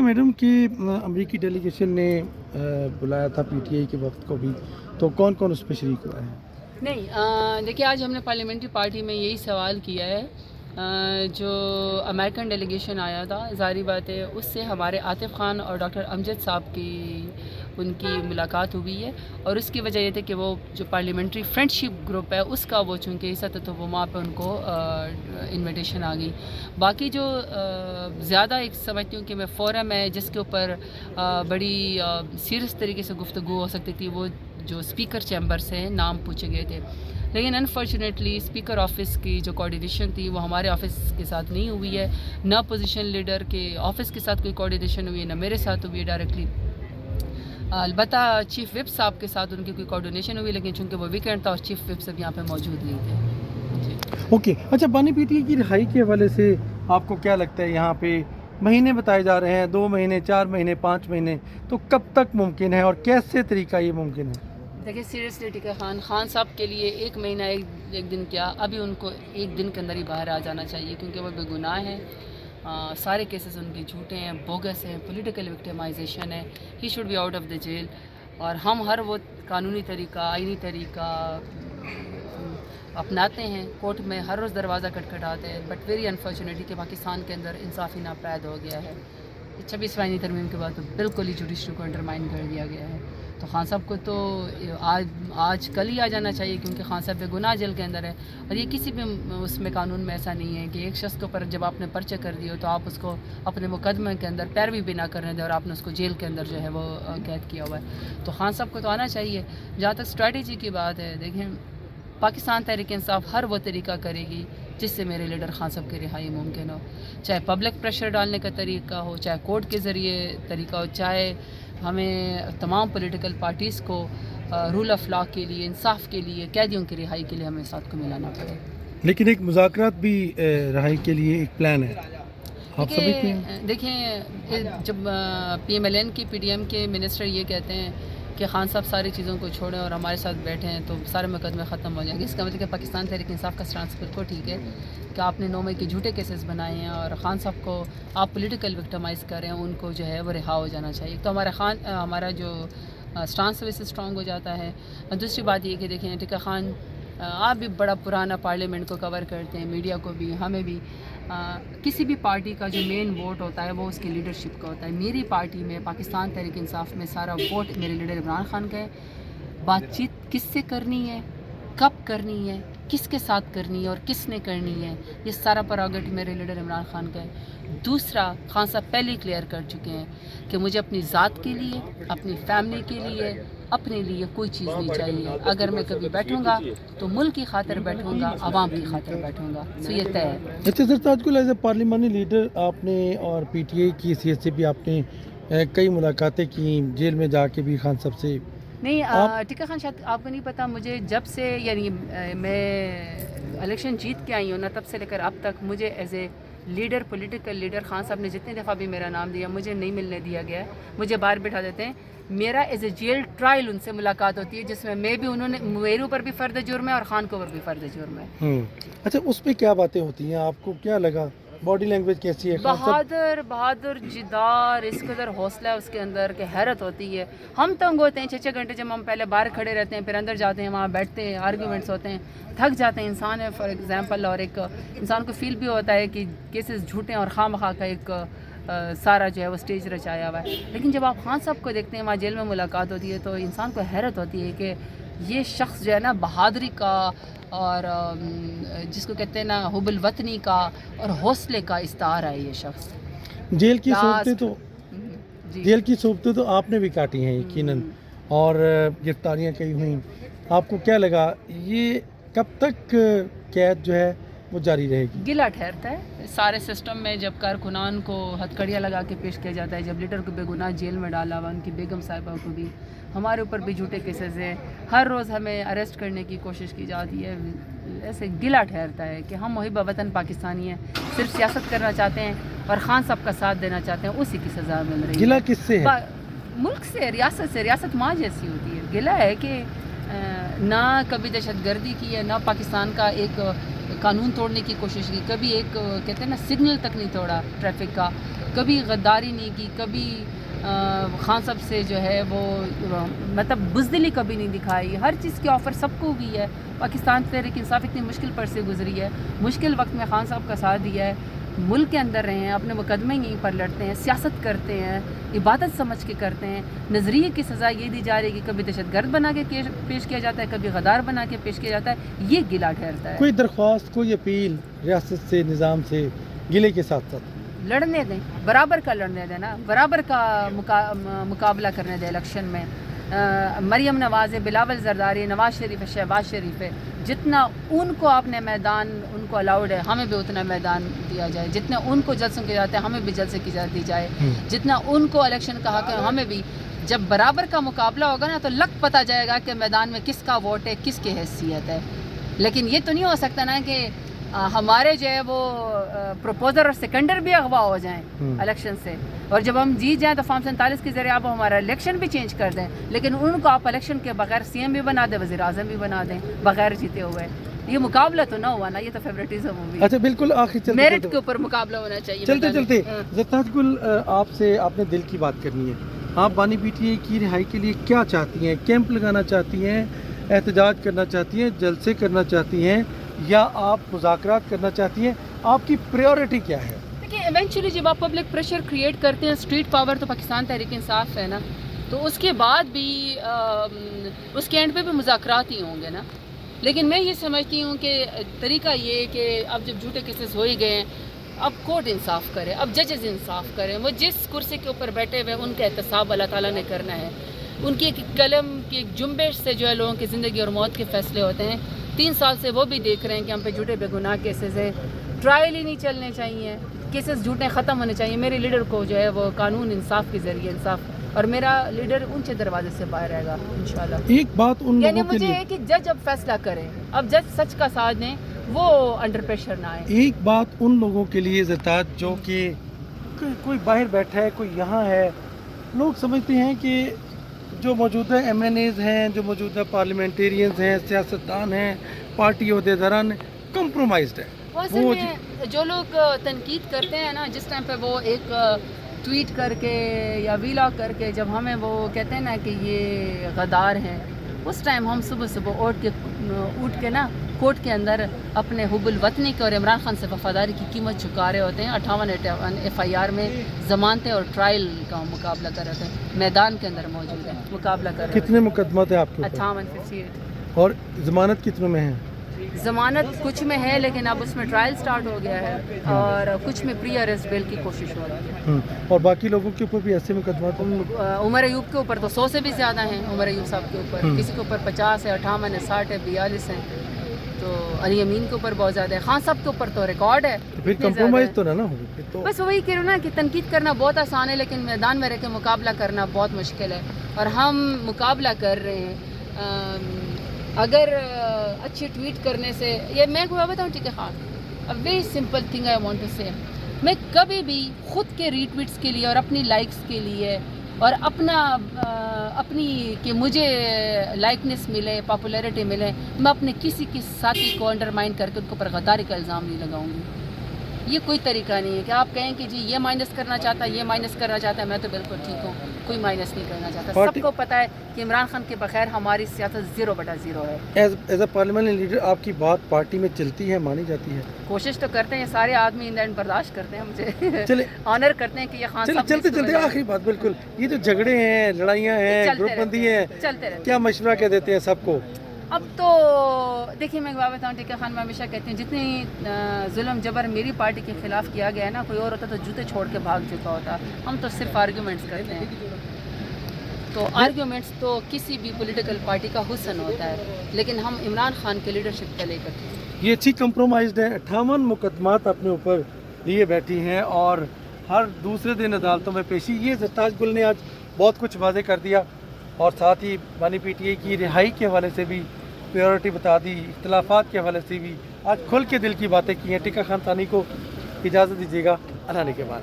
Madam कि अमेरिकी delegation ने बुलाया था पीटीआई के वक्त को भी, तो कौन कौन उस पर शरीक हुआ है? नहीं, देखिए आज हमने पार्लियामेंट्री पार्टी में यही सवाल किया है। जो अमेरिकन डेलीगेशन आया था, ज़ाहिर बात है उससे हमारे आतिफ़ ख़ान और डॉक्टर अमजद साहब की उनकी मुलाकात हुई है, और उसकी वजह ये थी कि वो जो पार्लियामेंट्री फ्रेंडशिप ग्रुप है उसका वो चूँकि हिस्सा था, तो वो वहाँ पे उनको इनविटेशन आ गई। बाकी जो ज़्यादा एक समझती हूँ कि मैं फ़ोरम है जिसके ऊपर बड़ी सीरियस तरीके से गुफ्तगू हो सकती थी, वो जो स्पीकर चैम्बर से नाम पूछे गए थे, लेकिन अनफॉर्चुनेटली स्पीकर ऑफिस की जो कोऑर्डिनेशन थी वो हमारे ऑफिस के साथ नहीं हुई है, ना पोजीशन लीडर के ऑफिस के साथ कोई कोऑर्डिनेशन हुई है, ना मेरे साथ हुई है डायरेक्टली। अलबत्ता चीफ विप साहब के साथ उनकी कोई कोऑर्डिनेशन हुई, लेकिन चूँकि वो वीकेंड था और चीफ विप सब यहाँ पे मौजूद नहीं थे जी। ओके, अच्छा, बानी पीटीआई की रिहाई के हवाले से आपको क्या लगता है? यहाँ पे महीने बताए जा रहे हैं, 2 महीने, 4 महीने, 5 महीने, तो कब तक मुमकिन है और कैसे तरीका ये मुमकिन है? देखिए सीरियसली टीका खान साहब के लिए 1 महीना एक दिन क्या, अभी उनको 1 दिन के अंदर ही बाहर आ जाना चाहिए, क्योंकि वो बेगुनाह हैं। सारे केसेस उनके झूठे हैं, बोगस हैं, पॉलिटिकल विक्टिमाइजेशन है। He should be out of the jail. और हम हर वो कानूनी तरीका, आइनी तरीका अपनाते हैं, कोर्ट में हर रोज़ दरवाज़ा खटखटाते हैं, बट वेरी अनफॉर्चुनेटली कि पाकिस्तान के अंदर इंसाफ़ी नापैद हो गया है। 26 आईनी तरमीम के बाद तो बिल्कुल ही जुडिशरी को अंडरमाइन कर दिया गया है। तो खान साहब को तो आज कल ही आ जाना चाहिए, क्योंकि खान साहब बेगुनाह जेल के अंदर है। और ये किसी भी उसमें कानून में ऐसा नहीं है कि एक शख्स के ऊपर जब आपने पर्चे कर दिए तो आप उसको अपने मुकदमे के अंदर पैरवी भी ना करने दें और आपने उसको जेल के अंदर जो है वो कैद किया हुआ है। तो खान साहब को तो आना चाहिए। जहाँ तक स्ट्रैटेजी की बात है, देखें पाकिस्तान तहरीक इंसाफ हर वो तरीका करेगी जिससे मेरे लीडर खान साहब की रिहाई मुमकिन हो, चाहे पब्लिक प्रेशर डालने का तरीका हो, चाहे कोर्ट के ज़रिए तरीका हो, चाहे हमें तमाम पॉलिटिकल पार्टीज़ को रूल ऑफ लॉ के लिए, इंसाफ के लिए, कैदियों की रिहाई के लिए हमें साथ को मिलाना पड़े। लेकिन एक मुज़ाकरात भी रिहाई के लिए एक प्लान है, आप सभी की? देखें जब PMLN की PDM के मिनिस्टर ये कहते हैं कि खान साहब सारी चीज़ों को छोड़ें और हमारे साथ बैठे हैं तो सारे मुकदमे ख़त्म हो जाएंगे, इसका मतलब कि पाकिस्तान तहरीक इंसाफ का स्टांस बिल्कुल ठीक है कि आपने 9 मई के झूठे केसेस बनाए हैं और खान साहब को आप पॉलिटिकल विक्टिमाइज़ कर रहे हैं, उनको जो है वो रिहा हो जाना चाहिए। तो हमारा जो स्टांस है वैसे स्ट्रॉन्ग हो जाता है। और दूसरी बात ये कि देखें टिका खान आप भी बड़ा पुराना पार्लियामेंट को कवर करते हैं, मीडिया को भी, हमें भी। किसी भी पार्टी का जो मेन वोट होता है वो उसकी लीडरशिप का होता है। मेरी पार्टी में पाकिस्तान तहरीक इंसाफ में सारा वोट मेरे लीडर इमरान खान का है। बातचीत किससे करनी है, कब करनी है, किसके साथ करनी है और किसने करनी है, ये सारा प्रोग्राम मेरे लीडर इमरान खान का है। दूसरा, खान साहब पहले ही क्लियर कर चुके हैं कि मुझे अपनी ज़ात के लिए, अपनी फैमिली के लिए, अपने लिए कोई चीज़ नहीं चाहिए। अगर मैं कभी बैठूंगा तो मुल्क की खातिर बैठूंगा, आवाम की खातिर बैठूंगा, तो ये तय है। अच्छा सर, ताजकुल एज ए पार्लियामानी लीडर आपने और पीटीआई की हैसियत से भी आपने कई मुलाकातें की, जेल में जाके भी खान साहब से। नहीं, टिका खान शायद आपको नहीं पता, मुझे जब से यानी मैं इलेक्शन जीत के आई हूँ ना, तब से लेकर अब तक मुझे as a leader, political leader Khan sahab ने जितनी दफ़ा भी मेरा नाम दिया मुझे नहीं मिलने दिया गया है। मुझे बाहर बिठा देते हैं। मेरा एज ए जेल ट्रायल उनसे मुलाकात होती है जिसमें मैं भी, उन्होंने मेरे ऊपर भी फ़र्द जुर्म है और खान के ऊपर भी फ़र्द जुर्म है। अच्छा, उस पर क्या बातें होती हैं, आपको क्या लगा? बॉडी लैंग्वेज कैसी है? बहादुर जिदार, इस कदर हौसला है उसके अंदर कि हैरत होती है। हम तंग होते हैं 6-6 घंटे, जब हम पहले बाहर खड़े रहते हैं फिर अंदर जाते हैं, वहाँ बैठते हैं, आर्गूमेंट्स होते हैं, थक जाते हैं इंसान है फॉर एग्जांपल। और एक इंसान को फील भी होता है कि केसेस झूठे और खामखा का एक सारा जो है वो स्टेज रचाया हुआ है। लेकिन जब आप खान साहब को देखते हैं, वहाँ जेल में मुलाकात होती है, तो इंसान को हैरत होती है कि ये शख्स जो है ना बहादुरी का और जिसको कहते हैं ना हुब्बुल वतनी का और हौसले का इस्तारा है ये शख्स। जेल की सोबतें तो आपने भी काटी हैं यकीनन, और गिरफ्तारियाँ कई हुई। आपको क्या लगा ये कब तक कैद जो है वो जारी रहेगी? गिला ठहरता है सारे सिस्टम में जब कारकुनान को हथकड़ियाँ लगा के पेश किया जाता है, जब लीडर को बेगुनाह जेल में डाला हुआ, उनकी बेगम साहिबा को भी, हमारे ऊपर भी झूठे केसेस हैं, हर रोज़ हमें अरेस्ट करने की कोशिश की जाती है। ऐसे गिला ठहरता है कि हम मुहिब वतन पाकिस्तानी हैं, सिर्फ सियासत करना चाहते हैं और खान साहब का साथ देना चाहते हैं, उसी की सज़ा मिल रही है। गिला किससे है? मुल्क से, रियासत से। रियासत माँ जैसी होती है। गिला है कि ना कभी दहशतगर्दी की है, ना पाकिस्तान का एक कानून तोड़ने की कोशिश की, कभी एक कहते हैं ना सिग्नल तक नहीं तोड़ा ट्रैफिक का, کبھی غداری نہیں کی، کبھی خان صاحب سے جو ہے وہ مطلب بزدلی کبھی نہیں دکھائی. ہر چیز کی آفر سب کو ہوئی ہے. پاکستان تحریک انصاف اتنی مشکل پر سے گزری ہے، مشکل وقت میں خان صاحب کا ساتھ دیا ہے. ملک کے اندر رہے ہیں، اپنے مقدمے یہیں پر لڑتے ہیں، سیاست کرتے ہیں، عبادت سمجھ کے کرتے ہیں. نظریے کی سزا یہ دی جا رہی ہے کہ کبھی دہشت گرد بنا کے پیش کیا جاتا ہے، کبھی غدار بنا کے پیش کیا جاتا ہے. یہ گلا ٹھہرتا ہے. کوئی درخواست، کوئی اپیل ریاست سے، نظام سے، گلے کے ساتھ ساتھ لڑنے دیں، برابر کا لڑنے دیں نا، برابر کا مقابلہ کرنے دیں الیکشن میں. مریم نواز ہے، بلاول زرداری ہے، نواز شریف ہے، شہباز شریف ہے. جتنا ان کو آپ نے میدان ان کو الاؤڈ ہے، ہمیں بھی اتنا میدان دیا جائے. جتنا ان کو جلسوں کے جاتے ہیں ہمیں بھی جلسے کی دی جائے. جتنا ان کو الیکشن کا حق ہے ہمیں بھی. جب برابر کا مقابلہ ہوگا نا تو لگ پتہ جائے گا کہ میدان میں کس کا ووٹ ہے، کس کی حیثیت ہے. لیکن یہ تو نہیں ہو سکتا نا کہ ہمارے جو ہے وہ پروپوزر اور سیکنڈر بھی اغوا ہو جائیں الیکشن سے، اور جب ہم جیت جائیں تو فارم 47 کے ذریعے آپ ہمارا الیکشن بھی چینج کر دیں، لیکن ان کو آپ الیکشن کے بغیر سی ایم بھی بنا دیں، وزیر اعظم بھی بنا دیں بغیر جیتے ہوئے. یہ مقابلہ تو نہ ہوا نا، یہ تو فیوریٹزم ہوگی. اچھا بالکل آخر میرٹ کے اوپر مقابلہ ہونا چاہیے. چلتے زرتاج گل، آپ سے آپ نے دل کی بات کرنی ہے. آپ بانی پی ٹی اے کی رہائی کے لیے کیا چاہتی ہیں؟ کیمپ لگانا چاہتی ہیں، احتجاج کرنا چاہتی ہیں، جلسے کرنا چاہتی ہیں، یا آپ مذاکرات کرنا چاہتی ہیں؟ آپ کی پریورٹی کیا ہے؟ دیکھیے ایونچولی جب آپ پبلک پریشر کریٹ کرتے ہیں، اسٹریٹ پاور تو پاکستان تحریک انصاف ہے نا، تو اس کے بعد بھی اس کے اینڈ پہ بھی مذاکرات ہی ہوں گے نا. لیکن میں یہ سمجھتی ہوں کہ طریقہ یہ کہ اب جب جھوٹے کیسز ہو ہی گئے ہیں، اب کورٹ انصاف کرے، اب ججز انصاف کریں. وہ جس کرسی کے اوپر بیٹھے ہوئے ان کا احتساب اللہ تعالیٰ نے کرنا ہے. ان کی ایک قلم کی ایک جنبش سے جو ہے لوگوں کی زندگی اور موت کے فیصلے ہوتے ہیں. 3 سال سے وہ بھی دیکھ رہے ہیں کہ ہم پہ جھوٹے بے گناہ کیسز ہیں. ٹرائل ہی نہیں چلنے چاہیے، کیسز جھوٹے ختم ہونے چاہیے. میرے لیڈر کو جو ہے وہ قانون انصاف کے ذریعے انصاف، اور میرا لیڈر اونچے دروازے سے باہر رہے گا انشاءاللہ. ایک بات ان یعنی لوگوں کے مجھے لیے، ہے کہ جج اب فیصلہ کرے، اب جج سچ کا ساتھ دیں، وہ انڈر پریشر نہ آئے. ایک بات ان لوگوں کے لیے زرتاج جو کہ کوئی باہر بیٹھا ہے، کوئی یہاں ہے، لوگ سمجھتے ہیں کہ جو موجودہ ایم این ایز ہیں، جو موجودہ پارلیمنٹیرینز ہیں، سیاستدان ہیں، پارٹی عہدیداران کمپرومائزڈ ہے. وہ جو لوگ تنقید کرتے ہیں نا، جس ٹائم پہ وہ ایک ٹویٹ کر کے یا ویلاگ کر کے جب ہمیں وہ کہتے ہیں نا کہ یہ غدار ہیں، اس ٹائم ہم صبح اٹھ کے نا کورٹ کے اندر اپنے حب الوطنی کے اور عمران خان سے وفاداری کی قیمت چکا رہے ہوتے ہیں. 58 ایف آئی آر میں ضمانتیں اور ٹرائل کا مقابلہ کر رہے تھے. میدان کے اندر موجود ہیں، مقابلہ کر رہے ہیں. کتنے مقدمات ہیں آپ کے اوپر؟ 58 اور ضمانت کتنے میں ہیں؟ ضمانت کچھ میں ہے، لیکن اب اس میں ٹرائل سٹارٹ ہو گیا ہے، اور کچھ میں پری اریسٹ بیل کی کوشش ہو رہی ہے. اور باقی لوگوں کے اوپر بھی ایسے مقدمات ہیں؟ عمر ایوب کے اوپر تو 100 سے بھی زیادہ ہیں. عمر ایوب صاحب کے اوپر کسی کے اوپر 50 ہے، 58 ہے، 60 ہے، 42 ہیں. تو علی امین کے اوپر بہت زیادہ ہے. خان صاحب کے اوپر تو ریکارڈ ہے. پھر کمپرومائز تو نہ ہوگی. بس وہی کہہ رہا ہوں نا کہ تنقید کرنا بہت آسان ہے، لیکن میدان میں رہ کے مقابلہ کرنا بہت مشکل ہے. اور ہم مقابلہ کر رہے ہیں. اگر اچھی ٹویٹ کرنے سے، یہ میں کو بتاؤں ٹھیک ہے، Khan very simple thing I want to say, میں کبھی بھی خود کے ری ٹویٹس کے لیے اور اپنی لائکس کے لیے اور اپنی کہ مجھے لائکنس ملے، پاپولیرٹی ملے، میں اپنے کسی ساتھی کو انڈرمائن کر کے ان کے اوپر غداری کا الزام نہیں لگاؤں گی. یہ کوئی طریقہ نہیں ہے کہ آپ کہیں کہ جی یہ مائنس کرنا چاہتا ہے، یہ مائنس کرنا چاہتا ہے. میں تو بالکل ٹھیک ہوں، کوئی مائنس نہیں کرنا چاہتا. سب کو پتہ ہے کہ عمران خان کے بغیر ہماری سیاست 0/0 ہے. ایز اے پارلیمنٹ لیڈر آپ کی بات پارٹی میں چلتی ہے، مانی جاتی ہے؟ کوشش تو کرتے ہیں سارے آدمی، ان اینڈ برداشت کرتے ہیں، مجھے چلے آنر کرتے ہیں کہ یہ خان صاحب. چلتے آخری بات، بالکل یہ جو جھگڑے ہیں، لڑائیاں ہیں، گروپ بندی ہے، چلتے رہتے. کیا مشورہ کیا دیتے ہیں سب کو؟ اب تو دیکھیے میں بات بتاؤں ٹھیک ہے خان، میں ہمیشہ کہتی ہوں جتنی ظلم جبر میری پارٹی کے خلاف کیا گیا ہے نا، کوئی اور ہوتا تو جوتے چھوڑ کے بھاگ چکا ہوتا. ہم تو صرف آرگیومنٹس کرتے ہیں. تو آرگیومنٹس تو کسی بھی پولیٹیکل پارٹی کا حسن ہوتا ہے، لیکن ہم عمران خان کے لیڈرشپ کا لے کر یہ اچھی کمپرومائزڈ ہے. 58 مقدمات اپنے اوپر لیے بیٹھی ہیں اور ہر دوسرے دن عدالتوں میں پیشی. یہ زرتاج گل نے آج بہت کچھ واضح کر دیا، اور ساتھ ہی بانی پی ٹی اے کی رہائی کے حوالے سے بھی پریورٹی بتا دی، اختلافات کے حوالے سے بھی آج کھل کے دل کی باتیں کی ہیں. ٹیکا خان ثانی کو اجازت دیجیے گا، اللہ نے کے بعد.